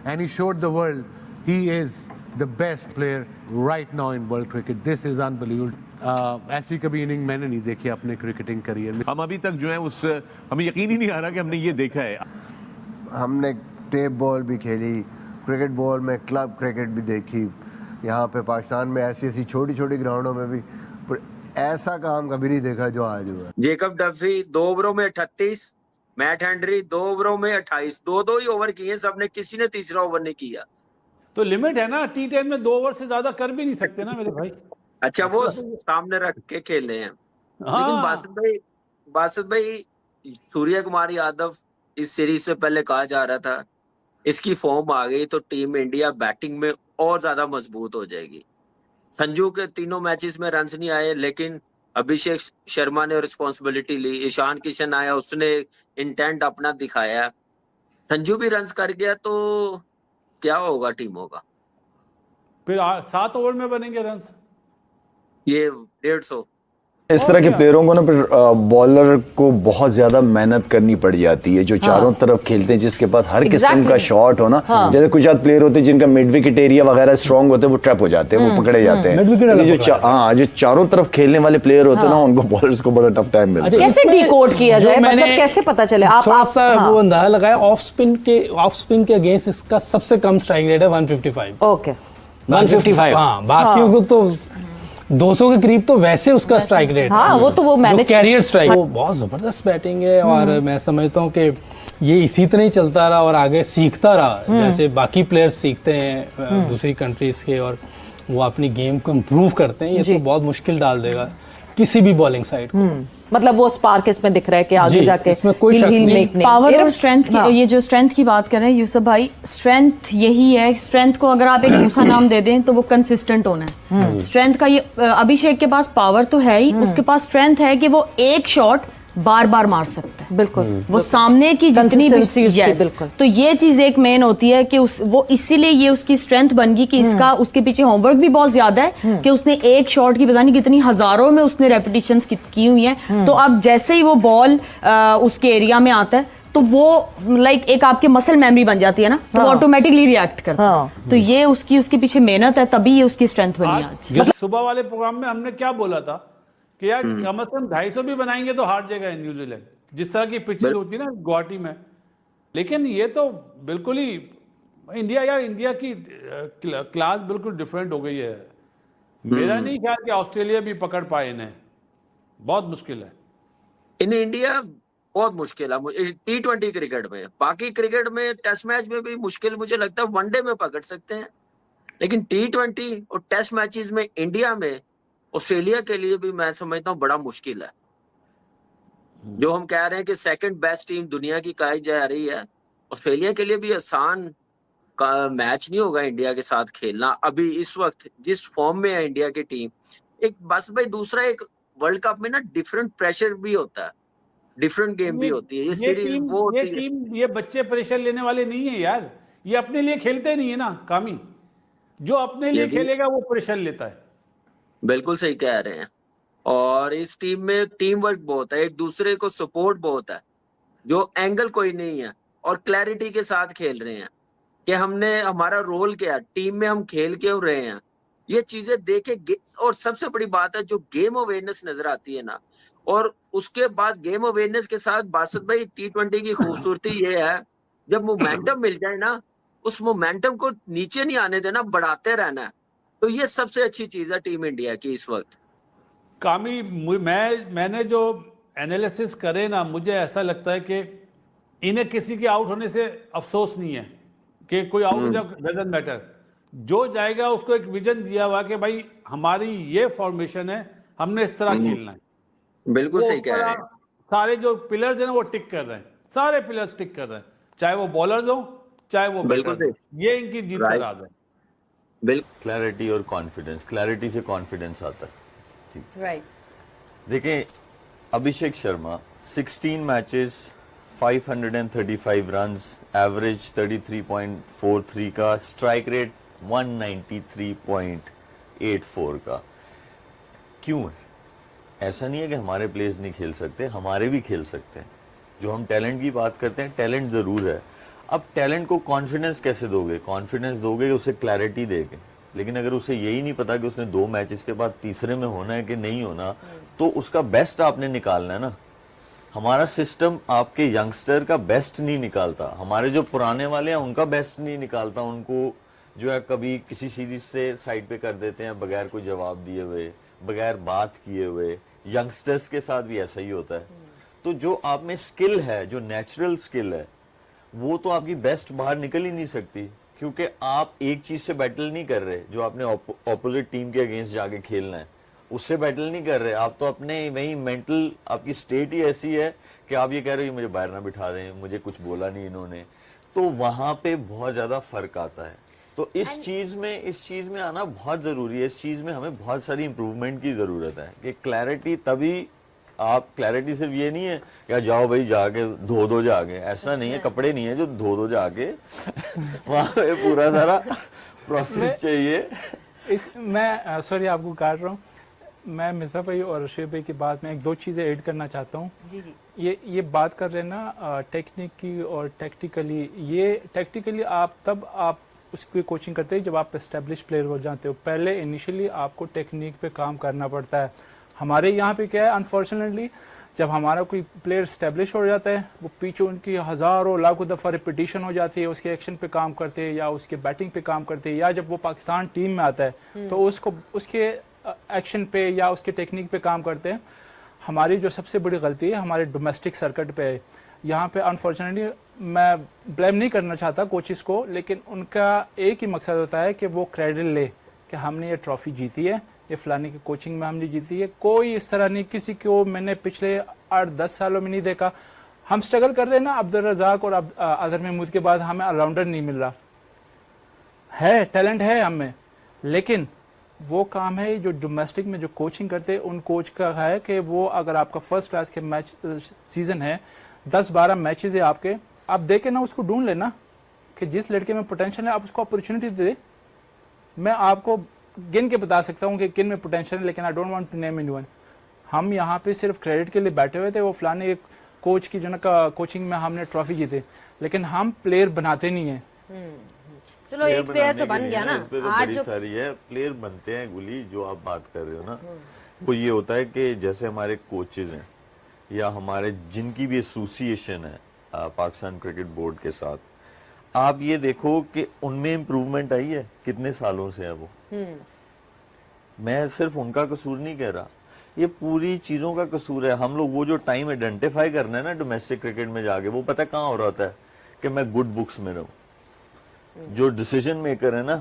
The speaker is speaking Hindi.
and he showed the world he is the best player right now in world cricket. This is unbelievable. ऐसी कभी इनिंग मैंने नहीं देखी अपने क्रिकेटिंग करियर में. हम अभी तक जो है उस हमें यकीन ही नहीं आ रहा कि हमने ये देखा है. हमने टेप बॉल भी खेली, क्रिकेट बॉल में क्लब क्रिकेट भी देखी. यहाँ पे पाकिस्तान में ऐसी छोटी छोटी ग्राउंडों में भी ऐसा काम कभी नहीं देखा जो आज हुआ. जेकब डफरी 2 ओवरों में 38, मैट हेनरी 2 ओवरों में 28, दो ही ओवर किए सबने, किसी ने तीसरा ओवर नहीं किया. तो लिमिट है ना, T10 में 2 ओवर से ज्यादा कर भी नहीं सकते ना मेरे भाई. अच्छा वो सामने रख के खेले हैं. लेकिन बासित भाई सूर्य कुमार यादव इस सीरीज से पहले कहा जा रहा था इसकी फॉर्म आ गई तो टीम इंडिया बैटिंग में और ज्यादा मजबूत हो जाएगी. संजू के तीनों मैचेस में रन्स नहीं आए, लेकिन अभिषेक शर्मा ने रिस्पॉन्सिबिलिटी ली. ईशान किशन आया, उसने इंटेंट अपना दिखाया. संजू भी रन्स कर गया तो क्या होगा टीमों का. फिर 7 ओवर में बनेंगे रन्स, ये 150. इस तरह के प्लेयरों को ना फिर बॉलर को बहुत ज्यादा मेहनत करनी पड़ जाती है, जो चारों तरफ खेलते हैं, जिसके पास हर किस्म का शॉट हो ना. जैसे कुछ प्लेयर होते हैं जिनका मिड विकेट एरिया वगैरह स्ट्रांग होते हैं, वो ट्रैप हो जाते हैं, वो पकड़े जाते हैं. जो चारों तरफ खेलने वाले प्लेयर होते हैं ना, उनको बॉलर्स को बड़ा टफ टाइम मिलता है. कैसे डिकोड किया जाए, मतलब कैसे पता चले. आप वो अंदाजा लगाया, ऑफ स्पिन के अगेंस्ट इसका सबसे कम स्ट्राइक रेट है 155. ओके 155. हाँ, बाकियों को तो 200 के करीब तो वैसे उसका स्ट्राइक रेट. हाँ, वो मैनेज कैरियर स्ट्राइक. वो बहुत जबरदस्त बैटिंग है और मैं समझता हूँ कि ये इसी तरह ही चलता रहा और आगे सीखता रहा, जैसे बाकी प्लेयर्स सीखते हैं दूसरी कंट्रीज के और वो अपनी गेम को इम्प्रूव करते हैं. ये तो बहुत मुश्किल डाल देगा किसी भी बॉलिंग साइड को. मतलब वो स्पार्क इसमें दिख रहा है कि आगे जाके इसमें कोई शक नहीं. पावर और स्ट्रेंथ की, ये जो स्ट्रेंथ की बात कर रहे हैं यूसुफ भाई, स्ट्रेंथ यही है. स्ट्रेंथ को अगर आप एक दूसरा नाम दे दें तो वो कंसिस्टेंट होना है. स्ट्रेंथ का ये अभिषेक के पास पावर तो है ही, उसके पास स्ट्रेंथ है कि वो एक शॉट बार बार मार सकता है. बिल्कुल. वो सामने की जितनी बिल्कुल. तो ये चीज एक मेन होती है कि वो इसीलिए ये उसकी स्ट्रेंथ बन गई कि इसका उसके पीछे होमवर्क भी बहुत ज्यादा है कि उसने एक शॉट की पता नहीं कितनी हजारों में उसने रेपिटेशंस की हुई हैं. तो अब जैसे ही वो बॉल उसके एरिया में आता है तो वो लाइक एक आपके मसल मेमोरी बन जाती है ना, तो वो ऑटोमेटिकली रिएक्ट करता है. तो ये उसके पीछे मेहनत है, तभी ये उसकी स्ट्रेंथ बनी आज. सुबह वाले प्रोग्राम में हमने क्या बोला था कि यार कम से कम 250 भी बनाएंगे तो हार जाएगा न्यूजीलैंड, जिस तरह की पिचेस होती है ना गुवाहाटी में. लेकिन ये तो बिल्कुल ही इंडिया की क्लास बिल्कुल डिफरेंट हो गई है. मेरा नहीं ख्याल कि ऑस्ट्रेलिया भी पकड़ पाए इन्हें, बहुत मुश्किल है. इन इंडिया बहुत मुश्किल है T20 क्रिकेट में. बाकी क्रिकेट में टेस्ट मैच में भी मुश्किल मुझे लगता है, वनडे में पकड़ सकते हैं, लेकिन T20 और टेस्ट मैचेस में इंडिया में ऑस्ट्रेलिया के लिए भी मैं समझता हूँ बड़ा मुश्किल है. जो हम कह रहे हैं कि सेकंड बेस्ट टीम दुनिया की कही जा रही है, ऑस्ट्रेलिया के लिए भी आसान का मैच नहीं होगा इंडिया के साथ खेलना अभी इस वक्त जिस फॉर्म में है इंडिया की टीम. एक बस भाई दूसरा एक वर्ल्ड कप में ना डिफरेंट प्रेशर भी होता है, डिफरेंट गेम भी होती है. ये सीरीज ये बच्चे प्रेशर लेने वाले नहीं है यार, ये अपने लिए खेलते नहीं है ना कामी. जो अपने लिए खेलेगा वो प्रेशर लेता है. बिल्कुल सही कह रहे हैं. और इस टीम में टीम वर्क बहुत है, एक दूसरे को सपोर्ट बहुत है, जो एंगल कोई नहीं है, और क्लैरिटी के साथ खेल रहे हैं कि हमने हमारा रोल क्या है, टीम में हम खेल क्यों रहे हैं. ये चीजें देखे. और सबसे बड़ी बात है जो गेम अवेयरनेस नजर आती है ना, और उसके बाद गेम अवेयरनेस के साथ बासित भाई T20 की खूबसूरती ये है जब मोमेंटम मिल जाए ना, उस मोमेंटम को नीचे नहीं आने देना, बढ़ाते रहना है. तो ये सबसे अच्छी चीज है टीम इंडिया की इस वक्त. कामी मैंने जो एनालिसिस करे ना, मुझे ऐसा लगता है कि इन्हें किसी के आउट होने से अफसोस नहीं है कि कोई आउट हो जाए, डजंट मैटर. जो जाएगा उसको एक विजन दिया हुआ कि भाई हमारी ये फॉर्मेशन है, हमने इस तरह खेलना है. बिल्कुल सही कह रहे हैं. सारे जो पिलर्स हैं ना वो टिक कर रहे हैं, सारे पिलर्स टिक कर रहे हैं, चाहे वो बॉलर्स हो चाहे वो बैटर्स हो. ये इनकी जीत का राज है. क्लैरिटी और कॉन्फिडेंस. क्लैरिटी से कॉन्फिडेंस आता है. ठीक, राइट. देखें Abhishek Sharma 16 matches 535 runs, average 33.43 का, स्ट्राइक रेट 193.84 का. क्यों है ऐसा? नहीं है कि हमारे प्लेयर्स नहीं खेल सकते, हमारे भी खेल सकते हैं. जो हम टैलेंट की बात करते हैं, टैलेंट जरूर है. अब टैलेंट को कॉन्फिडेंस कैसे दोगे? कॉन्फिडेंस दोगे उसे क्लैरिटी देके, लेकिन अगर उसे यही नहीं पता कि उसने 2 मैचेस के बाद तीसरे में होना है कि नहीं होना, तो उसका बेस्ट आपने निकालना है ना। हमारा सिस्टम आपके यंगस्टर का बेस्ट नहीं निकालता, हमारे जो पुराने वाले हैं उनका बेस्ट नहीं निकालता। उनको जो है कभी किसी सीरीज से साइड पे कर देते हैं बगैर कोई जवाब दिए हुए, बगैर बात किए हुए। यंगस्टर्स के साथ भी ऐसा ही होता है। तो जो आप में स्किल है, जो नेचुरल स्किल है, वो तो आपकी बेस्ट बाहर निकल ही नहीं सकती, क्योंकि आप एक चीज से बैटल नहीं कर रहे जो आपने ऑपोजिट टीम के अगेंस्ट जाके खेलना है, उससे बैटल नहीं कर रहे। आप तो अपने वही मेंटल, आपकी स्टेट ही ऐसी है कि आप ये कह रहे हो मुझे बाहर ना बिठा दें, मुझे कुछ बोला नहीं इन्होंने। तो वहां पे बहुत ज्यादा फर्क आता है। तो इस चीज में आना बहुत जरूरी है। इस चीज में हमें बहुत सारी इंप्रूवमेंट की जरूरत है कि क्लैरिटी, तभी आप क्लैरिटी सिर्फ ये नहीं है या जाओ भाई जाके धो दो जाके, ऐसा नहीं है। कपड़े नहीं है जो धो दो जाके वहां पे पूरा सारा प्रोसेस चाहिए। मैं सॉरी आपको काट रहा हूँ, मैं मिर्जा भाई और शेब भाई की बात में 1-2 चीज़ें ऐड करना चाहता हूँ। ये बात कर रहे हैं ना टेक्निक की और टैक्टिकली। ये टैक्टिकली आप उसकी कोचिंग करते हैं जब आप एस्टेब्लिश प्लेयर हो जाते हो। पहले इनिशियली आपको टेक्निक पे काम करना पड़ता है। हमारे यहाँ पे क्या है, अनफॉर्चुनेटली जब हमारा कोई प्लेयर स्टैब्लिश हो जाता है, वो पीछे उनकी हज़ारों लाखों दफ़ा रिपीटिशन हो जाती है, उसके एक्शन पे काम करते हैं या उसके बैटिंग पे काम करते हैं, या जब वो पाकिस्तान टीम में आता है तो उसके एक्शन पे या उसके टेक्निक पे काम करते हैं। हमारी जो सबसे बड़ी गलती है हमारे डोमेस्टिक सर्किट पे है। यहाँ पे अनफॉर्चुनेटली मैं ब्लेम नहीं करना चाहता कोचिस को, लेकिन उनका एक ही मकसद होता है कि वो क्रेडिट ले कि हमने ये ट्रॉफी जीती है, ये फलाने की कोचिंग में हमने जीती है। कोई इस तरह नहीं, किसी को मैंने पिछले 8-10 सालों में नहीं देखा। हम स्ट्रगल कर रहे हैं ना, अब्दुल रज़ाक और अदर महमूद के बाद हमें ऑलराउंडर नहीं मिल रहा है। टैलेंट है हमें, लेकिन वो काम है जो डोमेस्टिक में जो कोचिंग करते हैं उन कोच का है कि वो अगर आपका फर्स्ट क्लास के मैच सीजन है, 10-12 मैचेस है आपके, आप देखे ना उसको ढूंढ लेना कि जिस लड़के में पोटेंशियल है आप उसको अपॉर्चुनिटी दे। मैं आपको गिन के बता सकता हूँ कि किन में पोटेंशियल है, लेकिन I don't want to name anyone. हम यहाँ पे सिर्फ क्रेडिट के लिए बैठे हुए थे, वो फलाने एक कोच की जो ना कोचिंग में हमने ट्रॉफी जीते, लेकिन हम प्लेयर बनाते नहीं है। चलो एक प्लेयर तो बन गया ना। आज जो सारी है प्लेयर बनते हैं गुली, जो आप बात कर रहे हो ना, वो ये होता है कि जैसे हमारे कोचेज हैं या हमारे जिनकी भी एसोसिएशन है पाकिस्तान क्रिकेट बोर्ड के साथ, आप ये देखो कि उनमें इम्प्रूवमेंट आई है कितने सालों से है वो। मैं सिर्फ उनका कसूर नहीं कह रहा, ये पूरी चीजों का कसूर है। हम लोग वो जो टाइम आइडेंटिफाई करना है ना डोमेस्टिक क्रिकेट में जाके, वो पता है कहाँ हो रहा है कि मैं गुड बुक्स में रहूं। जो डिसीजन मेकर है ना